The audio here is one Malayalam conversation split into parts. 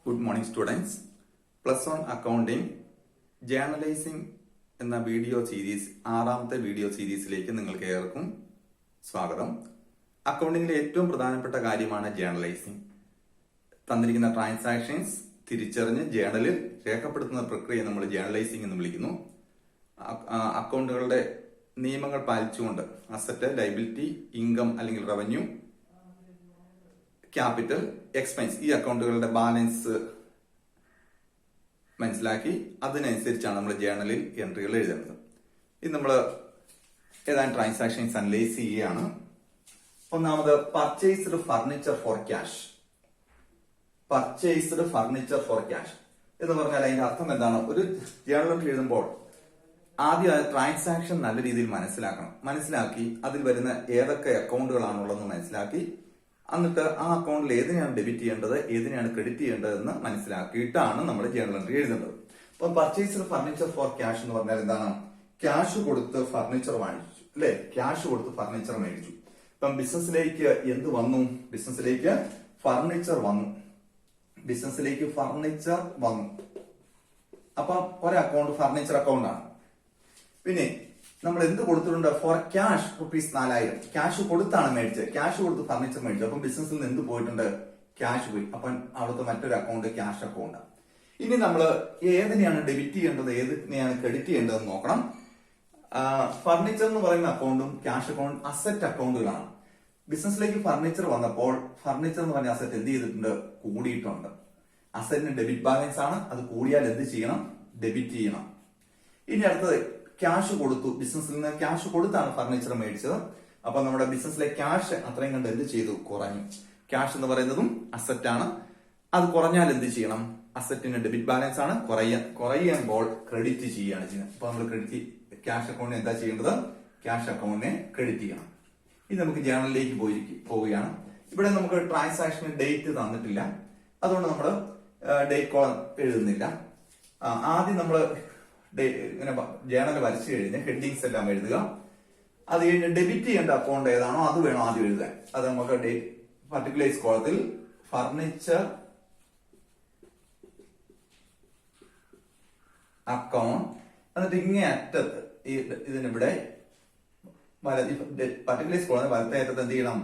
Good morning students. Plus one accounting journalising എന്ന വീഡിയോ സീരീസ് ആറാമത്തെ വീഡിയോ സീരീസിലേക്ക് നിങ്ങൾക്ക് ഏവർക്കും സ്വാഗതം. അക്കൗണ്ടിങ്ങിലെ ഏറ്റവും പ്രധാനപ്പെട്ട കാര്യമാണ് ജേർണലൈസിംഗ്. തന്നിരിക്കുന്ന ട്രാൻസാക്ഷൻസ് തിരിച്ചറിഞ്ഞ് ജേർണലിൽ രേഖപ്പെടുത്തുന്ന പ്രക്രിയ നമ്മൾ ജേർണലൈസിംഗ് എന്ന് വിളിക്കുന്നു. അക്കൗണ്ടുകളുടെ നിയമങ്ങൾ പാലിച്ചുകൊണ്ട് അസറ്റ്, ലയബിലിറ്റി, ഇൻകം അല്ലെങ്കിൽ റവന്യൂ, ക്യാപിറ്റൽ, എക്സ്പെൻസ് ഈ അക്കൗണ്ടുകളുടെ ബാലൻസ് മനസ്സിലാക്കി അതിനനുസരിച്ചാണ് നമ്മൾ ജേർണലിൽ എൻട്രികൾ എഴുതുന്നത്. ഇത് നമ്മൾ ഏതാനും ട്രാൻസാക്ഷൻസ് അനലൈസ് ചെയ്യുകയാണ്. ഒന്നാമത് purchased furniture for cash. Purchased furniture for cash എന്ന് പറഞ്ഞാൽ അതിന്റെ അർത്ഥം എന്താണ്? ഒരു ജേർണൽ എഴുതുമ്പോൾ ആദ്യം ട്രാൻസാക്ഷൻ നല്ല രീതിയിൽ മനസ്സിലാക്കി അതിൽ വരുന്ന ഏതൊക്കെ അക്കൗണ്ടുകളാണുള്ളതെന്ന് മനസ്സിലാക്കി എന്നിട്ട് ആ അക്കൗണ്ടിൽ ഏതിനെയാണ് ഡെബിറ്റ് ചെയ്യേണ്ടത്, ഏതിനെയാണ് ക്രെഡിറ്റ് ചെയ്യേണ്ടത് എന്ന് മനസ്സിലാക്കിയിട്ടാണ് നമ്മൾ ജേർണൽ എൻട്രി എഴുതുന്നത്. അപ്പൊ പർച്ചേസ്ഡ് ഫർണിച്ചർ ഫോർ ക്യാഷ് എന്ന് പറഞ്ഞാൽ എന്താണ്? ക്യാഷ് കൊടുത്ത് ഫർണിച്ചർ വാങ്ങിച്ചു, അല്ലെ? ക്യാഷ് കൊടുത്ത് ഫർണിച്ചർ മേടിച്ചു. ഇപ്പം ബിസിനസ്സിലേക്ക് എന്ത് വന്നു? ബിസിനസ്സിലേക്ക് ഫർണിച്ചർ വന്നു. അപ്പൊ ഒരു അക്കൗണ്ട് ഫർണിച്ചർ അക്കൗണ്ടാണ്. പിന്നെ നമ്മൾ എന്ത് കൊടുത്തിട്ടുണ്ട്? ഫോർ ക്യാഷ് ₹4000 ക്യാഷ് കൊടുത്താണ് മേടിച്ചത്. ക്യാഷ് കൊടുത്ത് ഫർണിച്ചർ മേടിച്ചു. അപ്പം ബിസിനസ്സിൽ നിന്ന് എന്ത് പോയിട്ടുണ്ട്? ക്യാഷ് പോയി. അപ്പം അവിടുത്തെ മറ്റൊരു അക്കൗണ്ട് ക്യാഷ് അക്കൗണ്ട്. ഇനി നമ്മൾ ഏതിനെയാണ് ഡെബിറ്റ് ചെയ്യേണ്ടത്, ഏതിനെയാണ് ക്രെഡിറ്റ് ചെയ്യേണ്ടതെന്ന് നോക്കണം. ഫർണിച്ചർ എന്ന് പറയുന്ന അക്കൗണ്ടും ക്യാഷ് അക്കൗണ്ടും അസറ്റ് അക്കൗണ്ടുകളാണ്. ബിസിനസ്സിലേക്ക് ഫർണിച്ചർ വന്നപ്പോൾ ഫർണിച്ചർ എന്ന് പറഞ്ഞ അസറ്റ് എന്ത് ചെയ്തിട്ടുണ്ട്? കൂടിയിട്ടുണ്ട്. അസറ്റിന് ഡെബിറ്റ് ബാലൻസ് ആണ്. അത് കൂടിയാൽ എന്ത് ചെയ്യണം? ഡെബിറ്റ് ചെയ്യണം. ഇനി അടുത്തത് ക്യാഷ് കൊടുത്തു. ബിസിനസ്സിൽ നിന്ന് ക്യാഷ് കൊടുത്താണ് ഫർണിച്ചർ മേടിച്ചത്. അപ്പൊ നമ്മുടെ ബിസിനസ്സിലെ ക്യാഷ് അത്രയും കണ്ട് എന്ത് ചെയ്തു? കുറഞ്ഞു. ക്യാഷ് എന്ന് പറയുന്നതും അസറ്റ് ആണ്. അത് കുറഞ്ഞാൽ എന്ത് ചെയ്യണം? അസറ്റിന് ഡെബിറ്റ് ബാലൻസ് ആണ്. കുറയുമ്പോൾ ക്രെഡിറ്റ് ചെയ്യുകയാണ് ചെയ്യുന്നത്. അപ്പൊ നമ്മൾ ക്യാഷ് അക്കൗണ്ടിനെ എന്താ ചെയ്യേണ്ടത്? ക്യാഷ് അക്കൗണ്ടിനെ ക്രെഡിറ്റ് ചെയ്യണം. ഇത് നമുക്ക് ജേർണലിലേക്ക് പോവുകയാണ്. ഇവിടെ നമുക്ക് ട്രാൻസാക്ഷന് ഡേറ്റ് തന്നിട്ടില്ല, അതുകൊണ്ട് നമ്മൾ ഡേറ്റ് കോളം എഴുതുന്നില്ല. ആദ്യം നമ്മൾ ഇങ്ങനെ ജേർണൽ വരച്ചു കഴിഞ്ഞ് ഹെഡിങ്സ് എല്ലാം എഴുതുക. അത് കഴിഞ്ഞ് ഡെബിറ്റ് ചെയ്യേണ്ട അക്കൗണ്ട് ഏതാണോ അത് വേണം ആദ്യം എഴുതാൻ. അത് നമുക്ക് പർട്ടിക്കുലേഴ്സ് കോളത്തിൽ ഫർണിച്ചർ അക്കൗണ്ട് എന്നിട്ട് ഇങ്ങനെ അറ്റത്ത് ഇതിനിവിടെ പർട്ടിക്കുലേഴ്സ് കോളത്തിൽ വലത്തെ അറ്റത്ത് എന്ത് ചെയ്യണം?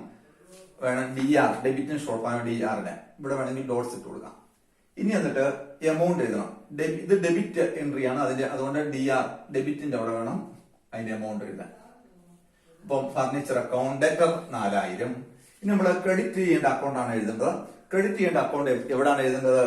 വേണം DR, ഡെബിറ്റിന് ഷോർട്ട് ഫോം DR. ഇവിടെ വേണമെങ്കിൽ ഡോട്ട്സ് ഇട്ട് കൊടുക്കാം. ഇനി എന്നിട്ട് എമൗണ്ട് എഴുതണം. ഇത് ഡെബിറ്റ് എൻട്രി ആണ്. അതുകൊണ്ട് DR ഡെബിറ്റിന്റെ അവിടെ വേണം അതിന്റെ എമൗണ്ട് എഴുതാൻ. അപ്പം ഫർണിച്ചർ അക്കൗണ്ട് ഡെറ്റർ 4000. ഇനി നമ്മൾ ക്രെഡിറ്റ് ചെയ്യേണ്ട അക്കൗണ്ട് ആണ് എഴുതേണ്ടത്. ക്രെഡിറ്റ് ചെയ്യേണ്ട അക്കൗണ്ട് എവിടെയാണ് എഴുതേണ്ടത്?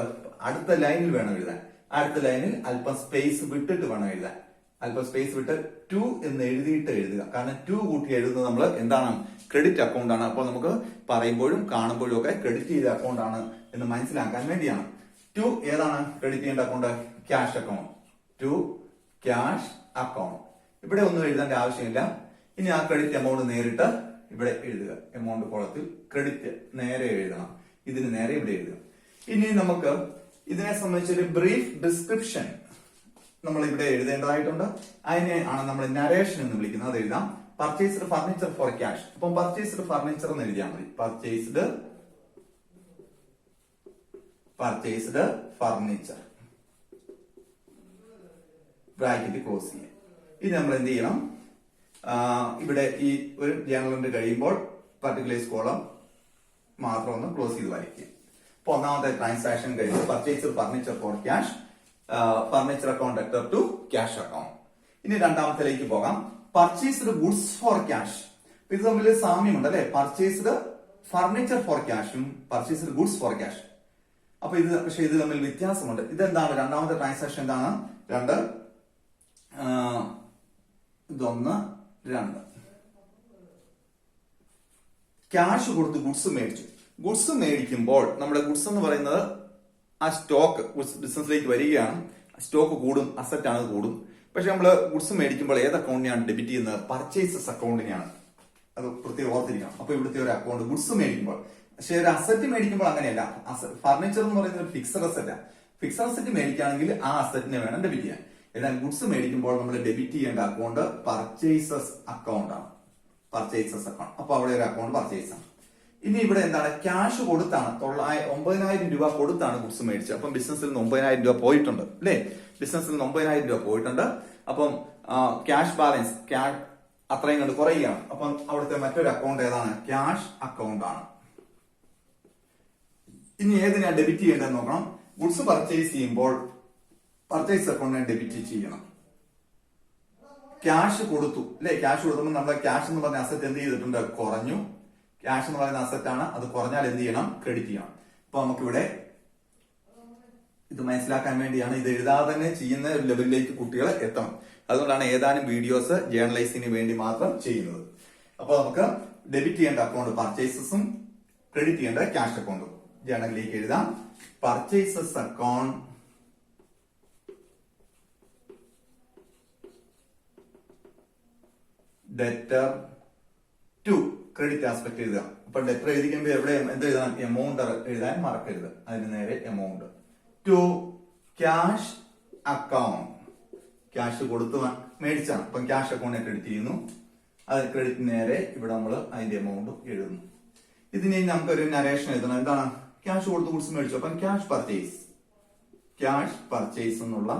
അടുത്ത ലൈനിൽ വേണം എഴുതാൻ. അടുത്ത ലൈനിൽ അല്പം സ്പേസ് വിട്ടിട്ട് വേണം എഴുതാൻ. അല്പം സ്പേസ് വിട്ട് 2 എന്ന് എഴുതിയിട്ട് എഴുതുക. കാരണം 2 കൂട്ടി എഴുതുന്നത് നമ്മൾ എന്താണ്? ക്രെഡിറ്റ് അക്കൗണ്ട് ആണ്. അപ്പോൾ നമുക്ക് പറയുമ്പോഴും കാണുമ്പോഴും ഒക്കെ ക്രെഡിറ്റ് ചെയ്ത അക്കൗണ്ട് ആണ് എന്ന് മനസ്സിലാക്കാൻ വേണ്ടിയാണ്. 2 ഏതാണ് ക്രെഡിറ്റ് ചെയ്യേണ്ട account? Cash account. 2 cash account. ഇവിടെ ഒന്നും എഴുതേണ്ട ആവശ്യമില്ല. ഇനി ആ ക്രെഡിറ്റ് എമൗണ്ട് നേരിട്ട് ഇവിടെ എഴുതുക. എമൗണ്ട് കോളത്തിൽ ക്രെഡിറ്റ് നേരെ എഴുതണം. ഇതിന് നേരെ ഇവിടെ എഴുതുക. ഇനി നമുക്ക് ഇതിനെ സംബന്ധിച്ചൊരു ബ്രീഫ് ഡിസ്ക്രിപ്ഷൻ നമ്മൾ ഇവിടെ എഴുതേണ്ടതായിട്ടുണ്ട്. അതിനെ ആണ് നമ്മൾ നരേഷൻ എന്ന് വിളിക്കുന്നത്. അത് എഴുതാം. Purchased furniture for cash. അപ്പം പർച്ചേസ്ഡ് ഫർണിച്ചർ എന്ന് എഴുതിയാൽ മതി. പർച്ചേസ്ഡ് ഫർണിച്ചർ ബ്രാക്കറ്റ് ക്ലോസ് ചെയ്യാം. ഇത് നമ്മൾ എന്ത് ചെയ്യണം? ഇവിടെ ഈ ഒരു ജേർണൽ എൻട്രി കഴിയുമ്പോൾ പർട്ടിക്കുലേഴ്സ് കോളം മാത്രം ഒന്ന് ക്ലോസ് ചെയ്ത് വരയ്ക്കുക. അപ്പൊ ഒന്നാമത്തെ ട്രാൻസാക്ഷൻ കഴിഞ്ഞു. Purchased furniture for cash, furniture account debtor to cash account. ഇനി രണ്ടാമത്തിലേക്ക് പോകാം. Purchased goods for cash. ഇത് തമ്മിൽ സാമ്യമുണ്ട്, അല്ലെ? പർച്ചേസ്ഡ് ഫർണിച്ചർ ഫോർ ക്യാഷും പർച്ചേസ്ഡ് ഗുഡ്സ് ഫോർ ക്യാഷ്. അപ്പൊ പക്ഷെ ഇത് തമ്മിൽ വ്യത്യാസമുണ്ട്. ഇതെന്താണ്? രണ്ടാമത്തെ ട്രാൻസാക്ഷൻ എന്താണ്? 2 ഇതൊന്ന് 2 ക്യാഷ് കൊടുത്ത് ഗുഡ്സ് മേടിച്ചു. ഗുഡ്സ് മേടിക്കുമ്പോൾ നമ്മുടെ ഗുഡ്സ് എന്ന് പറയുന്നത് ആ സ്റ്റോക്ക് ബിസിനസ്സിലേക്ക് വരികയാണ്. സ്റ്റോക്ക് കൂടും, അസറ്റ് ആണ് കൂടും. പക്ഷെ നമ്മൾ ഗുഡ്സ് മേടിക്കുമ്പോൾ ഏത് അക്കൗണ്ടിനെയാണ് ഡെബിറ്റ് ചെയ്യുന്നത്? പർച്ചേസസ് അക്കൗണ്ടിനെയാണ്. അത് പ്രത്യേകം ഓർത്തിരിക്കണം. അപ്പൊ ഇവിടുത്തെ ഒരു അക്കൗണ്ട് ഗുഡ്സ് മേടിക്കുമ്പോൾ. പക്ഷെ ഒരു അസറ്റ് മേടിക്കുമ്പോൾ അങ്ങനെയല്ല. ഫർണിച്ചർ എന്ന് പറയുന്നത് ഒരു ഫിക്സഡ് അസറ്റ്. ഫിക്സഡ് അസറ്റ് മേടിക്കുകയാണെങ്കിൽ ആ അസറ്റിനെ വേണം ഡെബിറ്റ് ചെയ്യാൻ. എന്നാൽ ഗുഡ്സ് മേടിക്കുമ്പോൾ നമ്മൾ ഡെബിറ്റ് ചെയ്യേണ്ട അക്കൗണ്ട് പർച്ചേസസ് അക്കൗണ്ട് ആണ്. അപ്പൊ അവിടെ ഒരു അക്കൗണ്ട് പർച്ചേസ് ആണ്. ഇനി ഇവിടെ എന്താണ്, ക്യാഷ് കൊടുത്താണ് 9,000 രൂപ കൊടുത്താണ് ഗുഡ്സ് മേടിച്ചത്. അപ്പം ബിസിനസ്സിൽ നിന്ന് 9,000 രൂപ പോയിട്ടുണ്ട് അല്ലെ, ബിസിനസ്സിൽ നിന്ന് 9,000 രൂപ പോയിട്ടുണ്ട്. അപ്പം ക്യാഷ് ബാലൻസ് അത്രയും കണ്ട് കുറയുകയാണ്. അപ്പം അവിടുത്തെ മറ്റൊരു അക്കൗണ്ട് ഏതാണ്, ക്യാഷ് അക്കൗണ്ട് ആണ്. ഇനി ഏതിനാ ഡെബിറ്റ് ചെയ്യേണ്ടതെന്ന് നോക്കണം. ഗുഡ്സ് പർച്ചേസ് ചെയ്യുമ്പോൾ പർച്ചേസ് അക്കൗണ്ടിനെ ഡെബിറ്റ് ചെയ്യണം. ക്യാഷ് കൊടുത്തു അല്ലെ, ക്യാഷ് കൊടുക്കുമ്പോൾ നമ്മുടെ ക്യാഷ് എന്ന് പറഞ്ഞ അസറ്റ് എന്ത് ചെയ്തിട്ടുണ്ട്, കുറഞ്ഞു. ക്യാഷ് എന്ന് പറയുന്ന അസറ്റ് ആണ്, അത് കുറഞ്ഞാൽ എന്ത് ചെയ്യണം, ക്രെഡിറ്റ് ചെയ്യണം. അപ്പൊ നമുക്കിവിടെ ഇത് മനസ്സിലാക്കാൻ വേണ്ടിയാണ്, ഇത് എഴുതാതെ തന്നെ ചെയ്യുന്ന ഒരു ലെവലിലേക്ക് കുട്ടികളെ എത്തണം. അതുകൊണ്ടാണ് ഏതാനും വീഡിയോസ് ജേർണലൈസിംഗിന് വേണ്ടി മാത്രം ചെയ്യുന്നത്. അപ്പൊ നമുക്ക് ഡെബിറ്റ് ചെയ്യേണ്ട അക്കൗണ്ട് പർച്ചേസസും ക്രെഡിറ്റ് ചെയ്യേണ്ട ക്യാഷ് അക്കൗണ്ടും ജേർണലിലേക്ക് എഴുതാം. Purchases account debtor to credit aspect എഴുതുക. അപ്പൊ ഡെറ്റർ എഴുതിക്കുമ്പോൾ എവിടെ എന്ത് എഴുതാൻ, എമൗണ്ട് എഴുതാൻ മറക്കരുത്. അതിന് നേരെ എമൗണ്ട്. ടു ക്യാഷ് അക്കൗണ്ട്, ക്യാഷ് കൊടുത്ത് മേടിച്ചാണ്, അപ്പം ക്യാഷ് അക്കൗണ്ടിനെ ക്രെഡിറ്റ് ചെയ്യുന്നു. അത് ക്രെഡിറ്റ് നേരെ ഇവിടെ നമ്മൾ അതിന്റെ എമൗണ്ട് എഴുതുന്നു. ഇതിനെ നമുക്കൊരു നരേഷൻ എഴുതണം. എന്താണ്, ക്യാഷ് കൊടുത്ത് ഗുഡ്സ് മേടിച്ചു, അപ്പം ക്യാഷ് പർച്ചേസ് എന്നുള്ള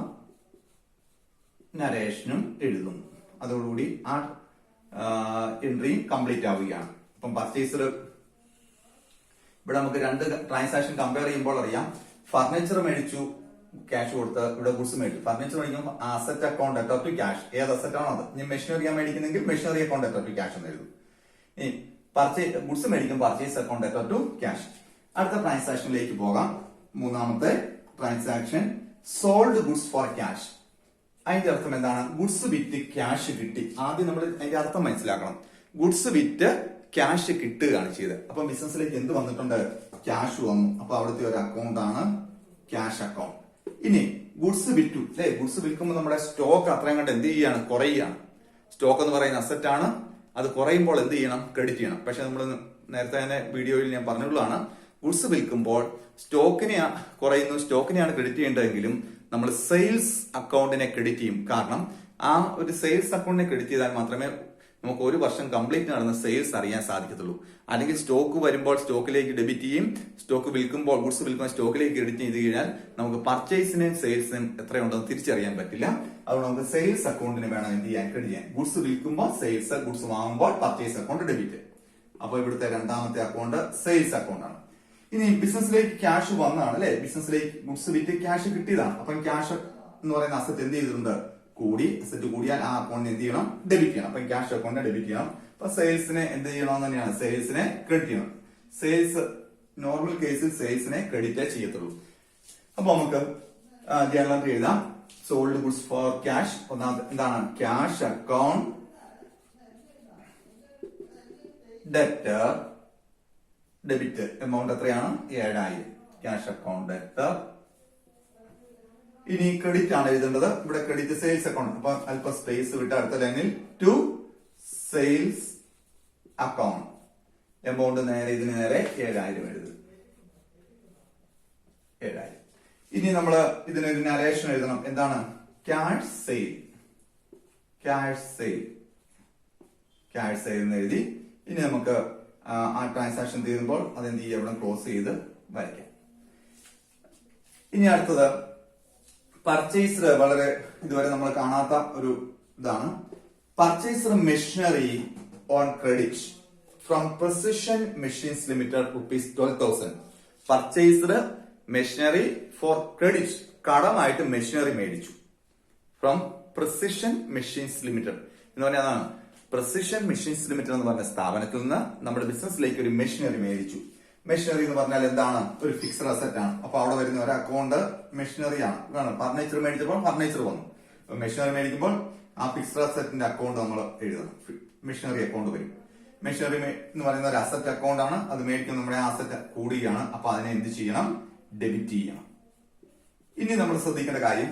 നരേഷനും എഴുതുന്നു. അതോടുകൂടി ആ എൻട്രി കംപ്ലീറ്റ് ആവുകയാണ്. അപ്പം പർച്ചേസർ ഇവിടെ നമുക്ക് രണ്ട് ട്രാൻസാക്ഷൻ കമ്പയർ ചെയ്യുമ്പോൾ അറിയാം. ഫർണിച്ചർ മേടിച്ചു, ക്യാഷ് കൊടുത്ത് ഇവിടെ ഗുഡ്സ് മേടിച്ചു. ഫർണിച്ചർ മേടിക്കുമ്പോൾ asset account debtor to cash, ഏത് അസറ്റ് ആണോ അത്. ഇനി മെഷീനറിയാണ് മേടിക്കുന്നെങ്കിൽ machinery account debtor to cash എന്ന് എഴുതും. ഇനി ഗുഡ്സ് മേടിക്കും purchase account debtor to cash. അടുത്ത ട്രാൻസാക്ഷനിലേക്ക് പോകാം. മൂന്നാമത്തെ transaction sold goods for cash. അതിന്റെ അർത്ഥം എന്താണ്, ഗുഡ്സ് വിറ്റ് ക്യാഷ് കിട്ടി. ആദ്യം നമ്മൾ അതിന്റെ അർത്ഥം മനസ്സിലാക്കണം. ഗുഡ്സ് വിറ്റ് ക്യാഷ് കിട്ടുകയാണ് ചെയ്തത്. അപ്പം ബിസിനസ്സിലേക്ക് എന്ത് വന്നിട്ടുണ്ട്, ക്യാഷ് വന്നു. അപ്പൊ അവിടുത്തെ ഒരു അക്കൗണ്ട് ആണ് ക്യാഷ് അക്കൗണ്ട്. ഇനി ഗുഡ്സ് വിറ്റു അല്ലെ, ഗുഡ്സ് വിൽക്കുമ്പോൾ നമ്മുടെ സ്റ്റോക്ക് അത്രയും കണ്ട് എന്ത് ചെയ്യാണ്, കുറയുകയാണ്. സ്റ്റോക്ക് എന്ന് പറയുന്ന അസറ്റ് ആണ്, അത് കുറയുമ്പോൾ എന്ത് ചെയ്യണം, ക്രെഡിറ്റ് ചെയ്യണം. പക്ഷെ നമ്മൾ നേരത്തെ തന്നെ വീഡിയോയിൽ ഞാൻ പറഞ്ഞുള്ളതാണ്, ഗുഡ്സ് വിൽക്കുമ്പോൾ സ്റ്റോക്കിനെ കുറയുന്നു, സ്റ്റോക്കിനെയാണ് ക്രെഡിറ്റ് ചെയ്യേണ്ടതെങ്കിലും നമ്മൾ സെയിൽസ് അക്കൗണ്ടിനെ ക്രെഡിറ്റ് ചെയ്യും. കാരണം ആ ഒരു സെയിൽസ് അക്കൗണ്ടിനെ ക്രെഡിറ്റ് ചെയ്താൽ മാത്രമേ നമുക്ക് ഒരു വർഷം കംപ്ലീറ്റ് നടന്ന സെയിൽസ് അറിയാൻ സാധിക്കത്തുള്ളൂ. അല്ലെങ്കിൽ സ്റ്റോക്ക് വരുമ്പോൾ സ്റ്റോക്കിലേക്ക് ഡെബിറ്റ് ചെയ്യും, സ്റ്റോക്ക് വിൽക്കുമ്പോൾ ഗുഡ്സ് വിൽക്കുമ്പോൾ സ്റ്റോക്കിലേക്ക് ക്രെഡിറ്റ് ചെയ്ത് കഴിഞ്ഞാൽ നമുക്ക് പർച്ചേസിനെയും സെയിൽസിനും എത്രയുണ്ടെന്ന് തിരിച്ചറിയാൻ പറ്റില്ല. അതുകൊണ്ട് നമുക്ക് സെയിൽസ് അക്കൗണ്ടിന് വേണം എന്ത് ചെയ്യാൻ, ക്രെഡിറ്റ് ചെയ്യാൻ. ഗുഡ്സ് വിൽക്കുമ്പോൾ സെയിൽസ്, ഗുഡ്സ് വാങ്ങുമ്പോൾ പർച്ചേസ് അക്കൗണ്ട് ഡെബിറ്റ്. അപ്പൊ ഇവിടുത്തെ രണ്ടാമത്തെ അക്കൗണ്ട് സെയിൽസ് അക്കൗണ്ട് ആണ്. ഇനി ബിസിനസ്സിലേക്ക് ക്യാഷ് വന്നതാണ് അല്ലെ, ബിസിനസ്സിലേക്ക് ഗുഡ്സ് വിറ്റ് ക്യാഷ് കിട്ടിയതാണ്. അപ്പം ക്യാഷ് എന്ന് പറയുന്ന അസറ്റ് എന്ത് ചെയ്തിട്ടുണ്ട്, കൂടി. അസറ്റ് കൂടിയാൽ ആ അക്കൗണ്ടിന് എന്ത് ചെയ്യണം, ഡെബിറ്റ് ചെയ്യണം. അപ്പം ക്യാഷ് അക്കൗണ്ടിനെ ഡെബിറ്റ് ചെയ്യണം. അപ്പൊ സെയിൽസിനെ എന്ത് ചെയ്യണമെന്ന് തന്നെയാണ്, സെയിൽസിനെ ക്രെഡിറ്റ് ചെയ്യണം. സെയിൽസ് നോർമൽ കേസിൽ സെയിൽസിനെ ക്രെഡിറ്റ് ചെയ്യത്തുള്ളൂ. അപ്പൊ നമുക്ക് ജേർണൽ എഴുതാം. Sold goods for cash. ഒന്നാമത് എന്താണ്, cash account debtor debit. Amount എത്രയാണ്, 7,000. Cash account debtor. ഇനി ക്രെഡിറ്റ് ആണ് എഴുതേണ്ടത്. ഇവിടെ ക്രെഡിറ്റ് സെയിൽസ് അക്കൗണ്ട്. അപ്പൊ അല്പം സ്പേസ് വിട്ട് അടുത്ത ലൈനിൽ ടു സെയിൽസ് അക്കൗണ്ട്. എമൗണ്ട് നേരെ ഇതിന് നേരെ 7,000 എഴുതും. 7,000. ഇനി നമ്മൾ ഇതിനൊരു നരേഷൻ എഴുതണം. എന്താണ്, ക്യാഷ് സെയിൽ എന്ന് എഴുതി. ഇനി നമുക്ക് ആ ട്രാൻസാക്ഷൻ തീരുമ്പോൾ അതെന്ത് ചെയ്യുക, ഇവിടെ ക്ലോസ് ചെയ്ത് വരയ്ക്കാം. ഇനി അടുത്തത് പർച്ചേസർ. വളരെ ഇതുവരെ നമ്മൾ കാണാത്ത ഒരു ഇതാണ്. Purchaser machinery on credit from Precision machines Limited ₹12,000. Purchaser machinery for credit, കടമായിട്ട് മെഷീനറി മേടിച്ചു. ഫ്രം പ്രിസിഷൻ മെഷീൻസ് ലിമിറ്റഡ് എന്ന് പറഞ്ഞാൽ അതാണ്. പ്രിസിഷൻ മെഷീൻസ് ലിമിറ്റഡ് എന്ന് പറഞ്ഞ സ്ഥാപനത്തിൽ നിന്ന് നമ്മുടെ ബിസിനസ്സിലേക്ക് ഒരു മെഷീനറി മേടിച്ചു. മെഷീനറി എന്ന് പറഞ്ഞാൽ എന്താണ്, ഒരു ഫിക്സഡ് അസറ്റ് ആണ്. അപ്പൊ അവിടെ വരുന്ന ഒരു അക്കൗണ്ട് മെഷീനറി ആണ്. ഫർണിച്ചർ മേടിച്ചപ്പോൾ ഫർണിച്ചർ വന്നു. മെഷീനറി മേടിക്കുമ്പോൾ ആ ഫിക്സഡ് അസറ്റിന്റെ അക്കൗണ്ട് നമ്മൾ എഴുതണം. മെഷീനറി അക്കൗണ്ട് വരും. മെഷീനറി എന്ന് പറയുന്ന ഒരു അസറ്റ് അക്കൗണ്ട് ആണ്. അത് മേടിക്കുന്ന നമ്മുടെ അസറ്റ് കൂടുകയാണ്. അപ്പൊ അതിനെ എന്ത് ചെയ്യണം, ഡെബിറ്റ് ചെയ്യണം. ഇനി നമ്മൾ ശ്രദ്ധിക്കേണ്ട കാര്യം,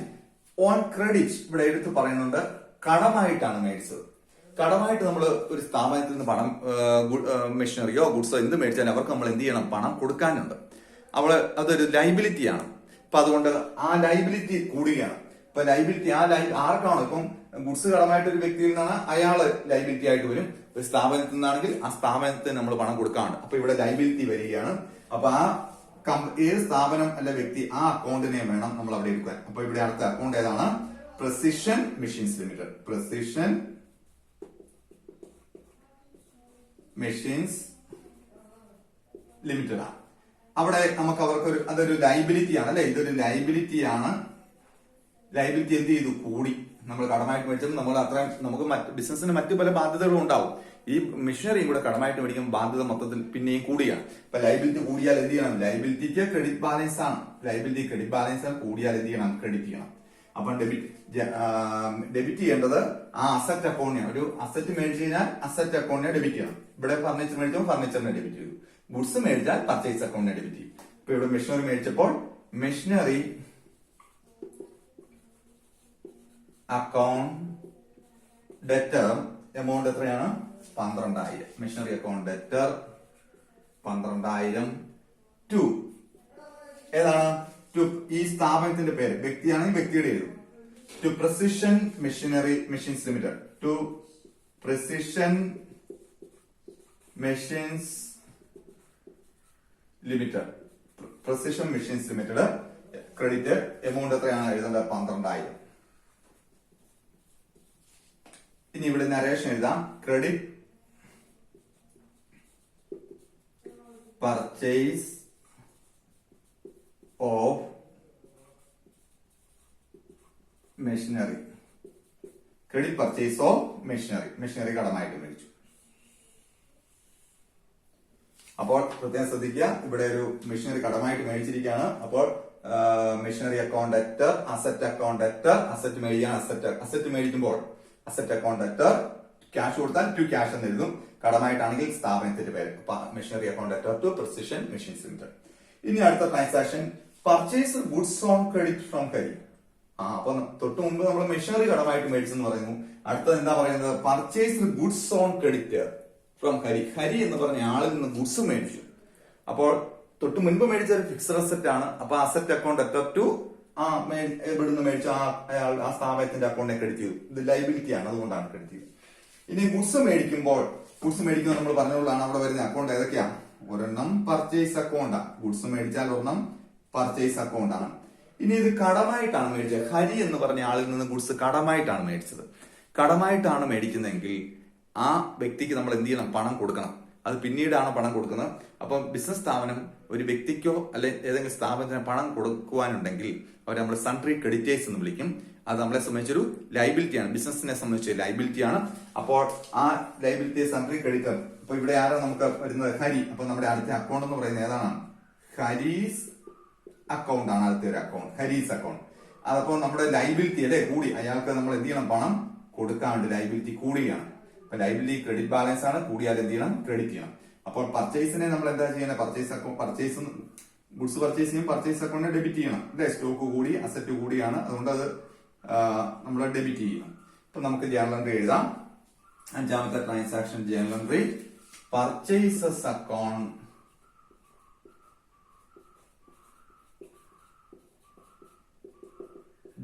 ഓൺ ക്രെഡിറ്റ് ഇവിടെ എടുത്ത് പറയുന്നുണ്ട്, കടമായിട്ടാണ് മേടിച്ചത്. കടമായിട്ട് നമ്മൾ ഒരു സ്ഥാപനത്തിൽ നിന്ന് പണം, മെഷീനറിയോ ഗുഡ്സോ എന്ത് മേടിച്ചാലും അവർക്ക് നമ്മൾ എന്ത് ചെയ്യണം, പണം കൊടുക്കാനുണ്ട്. അതൊരു ലൈബിലിറ്റിയാണ്. അപ്പൊ അതുകൊണ്ട് ആ ലൈബിലിറ്റി കൂടുകയാണ്. ഇപ്പൊ ലൈബിലിറ്റി ആർക്കാണോ, ഇപ്പം ഗുഡ്സ് കടമായിട്ട് ഒരു വ്യക്തിയിൽ നിന്നാണ്, അയാള് ലൈബിലിറ്റി ആയിട്ട് വരും. ഒരു സ്ഥാപനത്തിൽ നിന്നാണെങ്കിൽ ആ സ്ഥാപനത്തിന് നമ്മൾ പണം കൊടുക്കാറുണ്ട്. അപ്പൊ ഇവിടെ ലൈബിലിറ്റി വരികയാണ്. അപ്പൊ ആ ഏത് സ്ഥാപനം അല്ല വ്യക്തി ആ അക്കൗണ്ടിനെ വേണം നമ്മൾ അവിടെ എടുക്കാൻ. അപ്പൊ ഇവിടെ അടുത്ത അക്കൗണ്ട് ഏതാണ്? Precision machines Limited. Precision machines limited ആണ്. അവിടെ നമുക്ക് അവർക്ക് അതൊരു ലൈബിലിറ്റി ആണ് അല്ലെ, ഇതൊരു ലൈബിലിറ്റി ആണ്. ലൈബിലിറ്റി എന്ത് ചെയ്തു? കൂടി. നമ്മൾ കടമായിട്ട് മേടിച്ചപ്പോൾ നമ്മൾ അത്രയും നമുക്ക് ബിസിനസിന് മറ്റു പല ബാധ്യതകളും ഉണ്ടാവും. ഈ മെഷീനറിയും കൂടെ കടമായിട്ട് മേടിക്കുമ്പോൾ ബാധ്യത മൊത്തത്തിൽ പിന്നെയും കൂടിയാണ്. ഇപ്പൊ ലൈബിലിറ്റി കൂടിയാൽ എന്ത് ചെയ്യണം? ലൈബിലിറ്റിക്ക് ക്രെഡിറ്റ് ബാലൻസ് ആണ്. ലൈബിലിറ്റി ക്രെഡിറ്റ് ബാലൻസ് കൂടിയാൽ എന്ത് ചെയ്യണം? ക്രെഡിറ്റ് ചെയ്യണം. അപ്പം ഡെബിറ്റ് ചെയ്യേണ്ടത് ആ അസറ്റ് അക്കൗണ്ടിനെ. ഒരു അസറ്റ് മേടിച്ചു കഴിഞ്ഞാൽ അസറ്റ് അക്കൗണ്ടിനെ ഡെബിറ്റ് ചെയ്യണം. ഇവിടെ ഫർണിച്ചർ മേടിച്ചപ്പോൾ ഫർണിച്ചറിനെ ഡെബിറ്റ് ചെയ്തു. ഗുഡ്സ് മേടിച്ചാൽ പർച്ചേസ് അക്കൗണ്ടിനെ ഡെബിറ്റ് ചെയ്യും. ഇപ്പൊ ഇവിടെ മെഷീനറി മേടിച്ചപ്പോൾ മെഷീനറി അക്കൗണ്ട് ഡെറ്റർ എമൗണ്ട് എത്രയാണ്? 12,000. മെഷീനറി അക്കൗണ്ട് ഡെറ്റർ 12,000 ടു ഏതാണ്? ടു ഈ സ്ഥാപനത്തിന്റെ പേര്. വ്യക്തിയാണെങ്കിൽ വ്യക്തിയുടെ എഴുതും. To Precision machinery machines limited. To precision machines Limited. Precision machines Limited. Credit amount എത്രയാണ് എഴുതേണ്ടത്? 12,000. ഇനി ഇവിടെ നരേഷൻ എഴുതാം. Credit purchase of machinery. Credit purchase of machinery. Machinery കടമായിട്ട് മേടിച്ചു. അപ്പോൾ പ്രത്യേകം ശ്രദ്ധിക്കുക, ഇവിടെ ഒരു മെഷീനറി കടമായിട്ട് മേടിച്ചിരിക്കുകയാണ്. അപ്പോൾ machinery account debtor, asset account debtor, asset മേടിക്കാൻ അസറ്റ് മേടിക്കുമ്പോൾ അസറ്റ് അക്കൗണ്ട് ഡെറ്റർ, ക്യാഷ് കൊടുത്താൽ ടു ക്യാഷ് എന്ന് എഴുതും. കടമായിട്ടാണെങ്കിൽ സ്ഥാപനത്തിന്റെ പേര്. Machinery account debtor to precision machines limited. ഇനി അടുത്ത transaction purchase goods on credit from Hari. അപ്പൊ തൊട്ട് മുമ്പ് നമ്മൾ മെഷീനറി കടമായിട്ട് മേടിച്ചെന്ന് പറയുന്നു. അടുത്തത് എന്താ പറയുന്നത്? Purchase goods on credit from Hari. Hari എന്ന് പറഞ്ഞ ആളിൽ നിന്ന് ഗുഡ്സ് മേടിച്ചു. അപ്പോൾ തൊട്ട് മുൻപ് മേടിച്ച ഒരു ഫിക്സഡ് അസറ്റ് ആണ്. അപ്പൊ അസറ്റ് അക്കൗണ്ട് ഡെറ്റർ ടു എവിടുന്ന് മേടിച്ച ആ സ്ഥാപനത്തിന്റെ അക്കൗണ്ടിനെ ക്രെഡിറ്റ് ചെയ്തു. ഇത് ലൈബിലിറ്റി ആണ്, അതുകൊണ്ടാണ് ക്രെഡിറ്റ് ചെയ്തത്. ഇനി ഗുഡ്സ് മേടിക്കുമ്പോൾ നമ്മൾ പറഞ്ഞുകൊണ്ടാണ് അവിടെ വരുന്ന അക്കൗണ്ട് ഏതൊക്കെയാണ്? ഒരെണ്ണം പർച്ചേസ് അക്കൗണ്ടാണ്. ഗുഡ്സ് മേടിച്ചാൽ ഒരെണ്ണം പർച്ചേസ് അക്കൗണ്ട് ആണ്. ഇനി ഇത് കടമായിട്ടാണ് മേടിച്ചത്. ഹരി എന്ന് പറഞ്ഞ ആളിൽ നിന്ന് ഗുഡ്സ് കടമായിട്ടാണ് മേടിച്ചത്. കടമായിട്ടാണ് മേടിക്കുന്നതെങ്കിൽ ആ വ്യക്തിക്ക് നമ്മൾ എന്ത് ചെയ്യണം? പണം കൊടുക്കണം. അത് പിന്നീടാണ് പണം കൊടുക്കുന്നത്. അപ്പം ബിസിനസ് സ്ഥാപനം ഒരു വ്യക്തിക്കോ അല്ലെ ഏതെങ്കിലും സ്ഥാപനത്തിന് പണം കൊടുക്കുവാനുണ്ടെങ്കിൽ അവരെ നമ്മൾ സൺട്രി ക്രെഡിറ്റേഴ്സ് എന്ന് വിളിക്കും. അത് നമ്മളെ സംബന്ധിച്ചൊരു ലൈബിലിറ്റിയാണ്. ബിസിനസിനെ സംബന്ധിച്ച് ലൈബിലിറ്റിയാണ്. അപ്പോൾ ആ ലൈബിലിറ്റി സൺട്രി ക്രെഡിറ്റർ. അപ്പൊ ഇവിടെ ആരാ നമുക്ക് വരുന്നത്? ഹരി. അപ്പൊ നമ്മുടെ അടുത്ത അക്കൗണ്ട് എന്ന് പറയുന്നത് ഏതാണ്? ഹരീസ് അക്കൗണ്ട് ആണ്. അടുത്ത ഒരു അക്കൗണ്ട് ഹരീസ് അക്കൗണ്ട്. അതപ്പോ നമ്മുടെ ലൈബിലിറ്റി അല്ലെ കൂടി. അയാൾക്ക് നമ്മൾ എന്ത് ചെയ്യണം? പണം കൊടുക്കാണ്ട് ലൈബിലിറ്റി കൂടുകയാണ്. അപ്പൊ ലൈബിലിറ്റി ക്രെഡിറ്റ് ബാലൻസ് ആണ്. കൂടിയാൽ എന്ത് ചെയ്യണം? ക്രെഡിറ്റ് ചെയ്യണം. അപ്പോൾ പർച്ചേസിനെ നമ്മൾ എന്താ ചെയ്യണം? പർച്ചേസ് ഗുഡ്സ് പർച്ചേസ് ചെയ്യും. പർച്ചേസ് അക്കൗണ്ടിനെ ഡെബിറ്റ് ചെയ്യണം അല്ലെ. സ്റ്റോക്ക് കൂടി അസറ്റ് കൂടിയാണ്. അതുകൊണ്ട് അത് നമ്മൾ ഡെബിറ്റ് ചെയ്യണം. അപ്പൊ നമുക്ക് ജേണൽ എൻട്രി എഴുതാം. അഞ്ചാമത്തെ transaction journal entry purchases account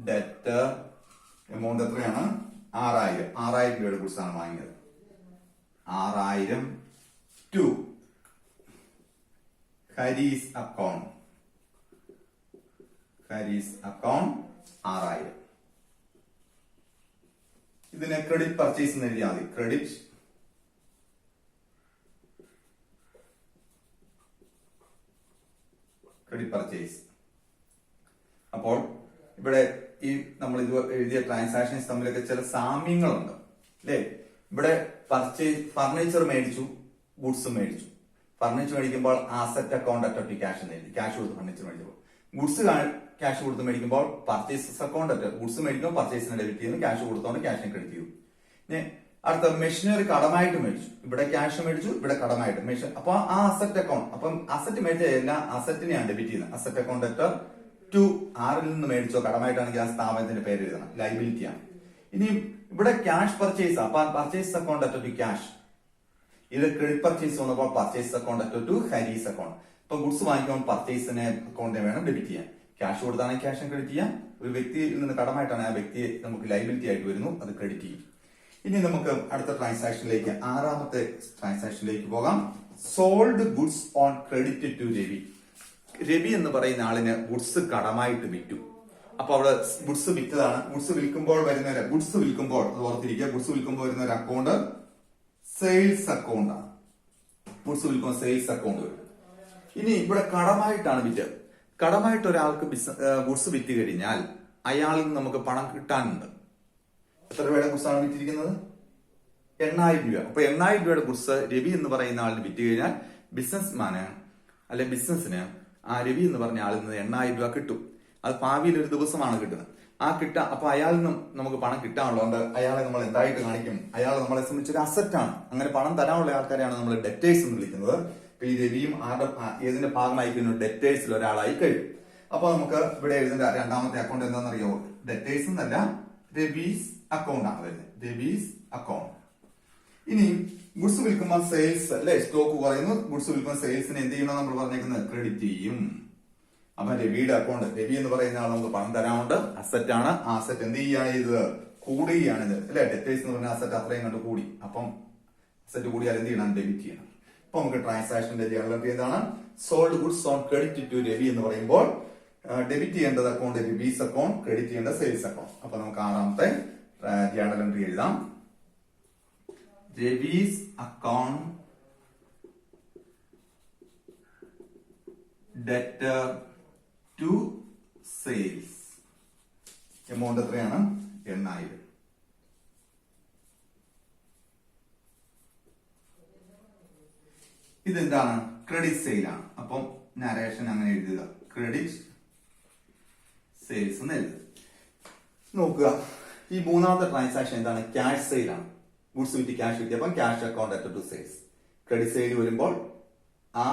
debtor amount എത്രയാണ്? 6,000 രൂപയുടെ ഗുഡ്സ് ആണ് വാങ്ങിയത്. 6,000 ടു ഹരീസ് അക്കൗണ്ട്. 6,000. ഇതിനെ ക്രെഡിറ്റ് പർച്ചേസ് എന്ന് എഴുതിയാൽ മതി. Credit purchase. അപ്പോൾ ഇവിടെ ഈ നമ്മൾ ഇത് എഴുതിയ ട്രാൻസാക്ഷൻസ് തമ്മിലൊക്കെ ചില സാമ്യങ്ങളുണ്ട് അല്ലേ? ഇവിടെ ഫർണിച്ചർ മേടിച്ചു, ഗുഡ്സ് മേടിച്ചു. ഫർണിച്ചർ മേടിക്കുമ്പോൾ അസറ്റ് അക്കൗണ്ട് അറ്റ് ടു ക്യാഷ് എന്ന് എഴുതി. ക്യാഷ് കൊടുത്ത് ഫർണിച്ചർ മേടിച്ചപ്പോൾ ഗുഡ്സ് ക്യാഷ് കൊടുത്ത് മേടിക്കുമ്പോൾ പർച്ചേസസ് അക്കൗണ്ട് അറ്റ് ഗുഡ്സ് മേടിക്കുമ്പോൾ പർച്ചേസിനെ ഡെബിറ്റ് ചെയ്യുന്നു. ക്യാഷ് കൊടുത്തോണ്ട് ക്യാഷിനെ ക്രെഡിറ്റ് ചെയ്തു. അടുത്ത മെഷീനറി കടമായിട്ട് മേടിച്ചു. ഇവിടെ ക്യാഷ് മേടിച്ചു, ഇവിടെ കടമായിട്ട് അപ്പൊ ആ അസറ്റ് അക്കൗണ്ട്. അപ്പം അസറ്റ് മേടിച്ച എല്ലാ അസറ്റിനെയാണ് ഡെബിറ്റ് ചെയ്യുന്നത്. അസറ്റ് അക്കൗണ്ട് ഡെറ്റർ ടു ആറിൽ നിന്ന് മേടിച്ചോ കടമായിട്ടാണെങ്കിൽ ആ സ്ഥാപനത്തിന്റെ പേര് എഴുതണം. ലൈബിലിറ്റിയാണ്. ഇനി ഇവിടെ ക്യാഷ് പർച്ചേസ്. അപ്പൊ purchase account debtor to cash. ഇത് ക്രെഡിറ്റ് പർച്ചേസ് വന്നപ്പോൾ purchase account debtor to Haris account. ഇപ്പൊ ഗുഡ്സ് വാങ്ങിക്കുമ്പോൾ പർച്ചേസിനെ അക്കൗണ്ടിനെ വേണം ഡെബിറ്റ് ചെയ്യാൻ. ക്യാഷ് കൊടുത്താണെങ്കിൽ ക്യാഷ് ക്രെഡിറ്റ് ചെയ്യാം. ഒരു വ്യക്തിയിൽ നിന്ന് കടമായിട്ടാണ് ആ വ്യക്തിയെ നമുക്ക് ലൈബിലിറ്റി ആയിട്ട് വരുന്നു, അത് ക്രെഡിറ്റ് ചെയ്യും. ഇനി നമുക്ക് അടുത്ത ട്രാൻസാക്ഷനിലേക്ക്, ആറാമത്തെ ട്രാൻസാക്ഷനിലേക്ക് പോകാം. Sold goods on credit to Ravi. Ravi എന്ന് പറയുന്ന ആളിന് ഗുഡ്സ് കടമായിട്ട് വിറ്റു. അപ്പൊ അവിടെ ഗുഡ്സ് വിറ്റതാണ്. ഗുഡ്സ് വിൽക്കുമ്പോൾ അത് ഓർത്തിരിക്കുക, ഗുഡ്സ് വിൽക്കുമ്പോൾ വരുന്ന ഒരു അക്കൗണ്ട് സെയിൽസ് അക്കൗണ്ട് ആണ്. ഗുഡ്സ് വിൽക്കുമ്പോൾ സെയിൽസ് അക്കൗണ്ട് വരും. ഇനി ഇവിടെ കടമായിട്ടാണ് വിറ്റ്. കടമായിട്ട് ഒരാൾക്ക് ഗുഡ്സ് വിറ്റ് കഴിഞ്ഞാൽ അയാളിൽ നിന്ന് നമുക്ക് പണം കിട്ടാനുണ്ട്. എത്ര രൂപയുടെ ഗുഡ്സ് ആണ് വിറ്റിരിക്കുന്നത്? 8,000 രൂപ. അപ്പൊ 8,000 രൂപയുടെ ഗുഡ്സ് രവി എന്ന് പറയുന്ന ആളിന് വിറ്റ് കഴിഞ്ഞാൽ ബിസിനസിന് ആ രവി എന്ന് പറഞ്ഞ ആളിൽ നിന്ന് 8,000 രൂപ കിട്ടും. അത് ഭാവിയിൽ ഒരു ദിവസമാണ് കിട്ടുന്നത്. അപ്പൊ അയാളിൽ നിന്നും നമുക്ക് പണം കിട്ടാനുള്ളതുകൊണ്ട് അയാളെ നമ്മൾ എന്തായിട്ട് കാണിക്കും? അയാൾ നമ്മളെ സംബന്ധിച്ചൊരു അസറ്റ് ആണ്. അങ്ങനെ പണം തരാനുള്ള ആൾക്കാരെയാണ് നമ്മൾ ഡെറ്റേഴ്സ് എന്ന് വിളിക്കുന്നത്. ഈ രവിയും ഏതിന്റെ ഭാഗമായിരിക്കുന്നു? ഡെറ്റേഴ്സിൽ ഒരാളായി കഴിയും. അപ്പൊ നമുക്ക് ഇവിടെ എഴുതുന്ന രണ്ടാമത്തെ അക്കൗണ്ട് എന്താണെന്നറിയോ? ഡെറ്റേഴ്സ് എന്നല്ല, രവീസ് അക്കൗണ്ട് ആണ് വരുന്നത്. രവീസ് അക്കൗണ്ട്. ഇനി ഗുഡ്സ് വിൽക്കുമ്പോൾ സെയിൽസ് അല്ലെ, സ്റ്റോക്ക് കുറയുന്നു. ഗുഡ്സ് വിൽക്കുമ്പോൾ സെയിൽസിന് എന്ത് ചെയ്യണം നമ്മൾ പറഞ്ഞേക്കുന്നത്? ക്രെഡിറ്റ് ചെയ്യും. അപ്പൊ രവിയുടെ അക്കൗണ്ട്, രവി എന്ന് പറയുന്ന ആൾ നമുക്ക് പണം തരാനുണ്ട്, അസറ്റ് ആണ്. ആ അസറ്റ് എന്ത് ചെയ്യാണ് ചെയ്തത്? കൂടുകയാണ് ഇത് അല്ലെ. ഡെറ്റേഴ്സ് എന്ന് പറഞ്ഞ അസറ്റ് അത്രയും കണ്ട് കൂടി. അപ്പം അസറ്റ് കൂടിയാൽ എന്ത് ചെയ്യണം? ഡെബിറ്റ് ചെയ്യണം. അപ്പൊ നമുക്ക് ട്രാൻസാക്ഷന്റെ ജേണൽ എൻട്രി എന്താണ്? Sold goods on credit to Ravi എന്ന് പറയുമ്പോൾ ഡെബിറ്റ് ചെയ്യേണ്ടത് അക്കൗണ്ട് രവീസ് അക്കൗണ്ട്, ക്രെഡിറ്റ് ചെയ്യേണ്ടത് സെയിൽസ് അക്കൗണ്ട്. അപ്പൊ നമുക്ക് ആറാമത്തെ ജേണൽ എൻട്രി എഴുതാം. Ravi's account debtor to sales. Amount എത്രയാണ്? 8,000. ഇതെന്താണ്? ക്രെഡിറ്റ് സെയിൽ ആണ്. അപ്പം നരേഷൻ അങ്ങനെ എഴുതുക, ക്രെഡിറ്റ് സെയിൽസ് എന്ന് എഴുതുക. നോക്കുക, ഈ മൂന്നാമത്തെ ട്രാൻസാക്ഷൻ എന്താണ്? ക്യാഷ് സെയിൽ ആണ്. ഗുഡ്സ് വിറ്റ് ക്യാഷ് കിട്ടിയപ്പോൾ cash account debtor to sales. Credit sale വരുമ്പോൾ ആ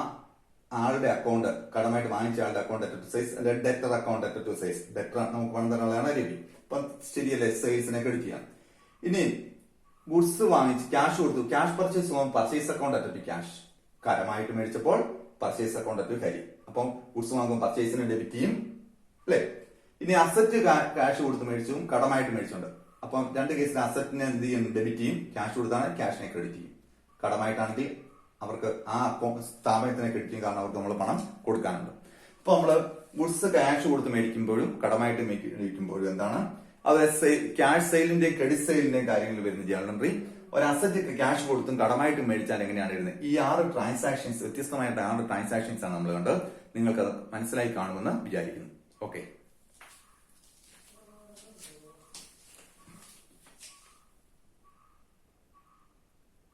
ആളുടെ അക്കൗണ്ട്, കടമായിട്ട് വാങ്ങിച്ച ആളുടെ account debtor to sales, debtor account debtor to sales. Debtor നമുക്ക് പണം തരാനുള്ളതാണ് രവി. അപ്പൊ ശരിയല്ലേ? സെയിൽസിനെ ക്രെഡിറ്റ് ചെയ്യാം. ഇനി ഗുഡ്സ് വാങ്ങിച്ച് ക്യാഷ് കൊടുത്തു. ക്യാഷ് പർച്ചേസ് പോകുമ്പോൾ purchase account debtor to cash. കരമായിട്ട് മേടിച്ചപ്പോൾ പർച്ചേസ് അക്കൗണ്ട് ഡെറ്റർ ടു കരി. അപ്പം ഗുഡ്സ് വാങ്ങുമ്പോൾ പർച്ചേസിന് ഡെബിറ്റ് ചെയ്യും അല്ലെ. ഇനി അസറ്റ് ക്യാഷ് കൊടുത്ത് മേടിച്ചും കടമായിട്ട് മേടിച്ചുണ്ട്. അപ്പം രണ്ട് കേസിൽ അസറ്റിനെ എന്ത് ചെയ്യും? ഡെബിറ്റ് ചെയ്യും. ക്യാഷ് കൊടുത്താണ് ക്യാഷിനെ ക്രെഡിറ്റ് ചെയ്യും. കടമായിട്ടാണെങ്കിൽ അവർക്ക് ആ സ്ഥാപനത്തിനെ ക്രെഡിറ്റ് ചെയ്യും, കാരണം അവർക്ക് നമ്മൾ പണം കൊടുക്കാനുണ്ട്. അപ്പൊ നമ്മള് ഗുഡ്സ് ക്യാഷ് കൊടുത്ത് മേടിക്കുമ്പോഴും കടമായിട്ട് മേടിക്കുമ്പോഴും എന്താണ് അത്? ക്യാഷ് സെയിലിന്റെയും ക്രെഡിറ്റ് സെയിലിന്റെയും കാര്യങ്ങൾ വരുന്ന ജേണൽ എൻട്രി. ഒരു അസറ്റ് ക്യാഷ് കൊടുത്തും കടമായിട്ട് മേടിച്ചാൽ എങ്ങനെയാണ് എഴുതുന്നത്? ഈ 6 ട്രാൻസാക്ഷൻസ്, വ്യത്യസ്തമായിട്ട് 6 ട്രാൻസാക്ഷൻസ് ആണ് നമ്മൾ കണ്ടത്. നിങ്ങൾക്ക് അത് മനസ്സിലായി കാണുമെന്ന് വിചാരിക്കുന്നു. ഓക്കെ.